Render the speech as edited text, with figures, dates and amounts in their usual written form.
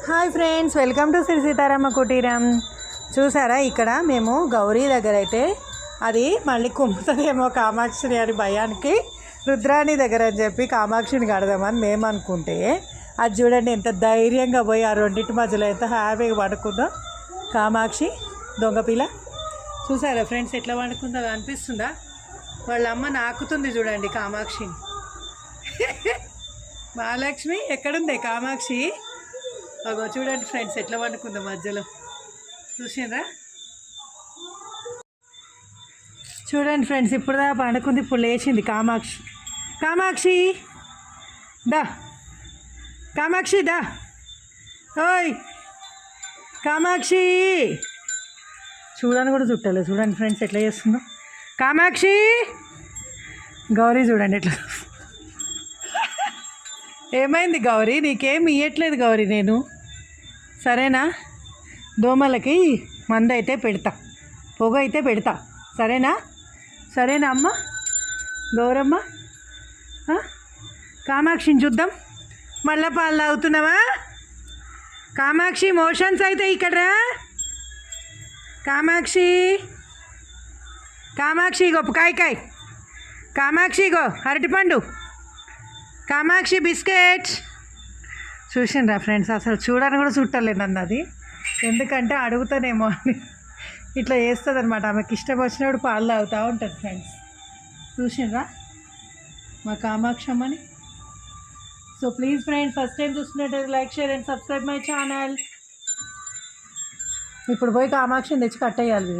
Hi friends, welcome to Shri Sitarama Kuteeram. చూసారా, ఇక్కడ మేము గౌరీ దగ్గర అయితే అది మళ్ళీ కుమ్ముతుందేమో కామాక్షిని అని భయానికి రుద్రాణి దగ్గర అని చెప్పి కామాక్షిని కడదామని మేము అనుకుంటే, అది చూడండి ఎంత ధైర్యంగా పోయి ఆ రెండింటి మధ్యలో ఎంత హ్యాపీగా పడుకుందో కామాక్షి దొంగపిల్ల. చూసారా ఫ్రెండ్స్ ఎట్లా వండుకుందో అనిపిస్తుందా? వాళ్ళ అమ్మ నాకుతుంది చూడండి కామాక్షిని. మహాలక్ష్మి ఎక్కడుంది కామాక్షి? అగో చూడండి ఫ్రెండ్స్ ఎట్లా వండుకుందో మధ్యలో. చూసిండ్రా? చూడండి ఫ్రెండ్స్, ఇప్పుడు దా పండుకుంది, ఇప్పుడు లేచింది కామాక్షి. కామాక్షి దా, కామాక్షి దా, ఓయ్ కామాక్షి. చూడని కూడా చుట్టాలి. చూడండి ఫ్రెండ్స్ ఎట్లా చేస్తుందో కామాక్షి. గౌరీ చూడండి ఎట్లా. ఏమైంది గౌరీ? నీకేం ఇయ్యట్లేదు గౌరీ నేను, సరేనా? దోమలకి మందు అయితే పెడతా, పొగ అయితే పెడతా, సరేనా? సరేనా అమ్మ గౌరమ్మ? కామాక్షిని చూద్దాం. మళ్ళా పాలు తాగుతున్నావా కామాక్షి? మోషన్స్ అయితే ఇక్కడ రా కామాక్షి. కామాక్షి గో కాయ్ కామాక్షి గో అరటిపండు కామాక్షి బిస్కెట్. చూసిండ్రా ఫ్రెండ్స్, అసలు చూడని కూడా చుట్టలేదు నన్ను అది, ఎందుకంటే అడుగుతానేమో అని ఇట్లా చేస్తుంది అనమాట. ఆమెకి ఇష్టం వచ్చినప్పుడు పాలు తాగుతూ ఉంటుంది ఫ్రెండ్స్. చూసిండ్రా మా కామాక్షి అమ్మని. So please friends, first time చూస్తున్నట్టు like, share and subscribe my channel. ఇప్పుడు పోయి కామాక్షిని తెచ్చి కట్టేయాలి.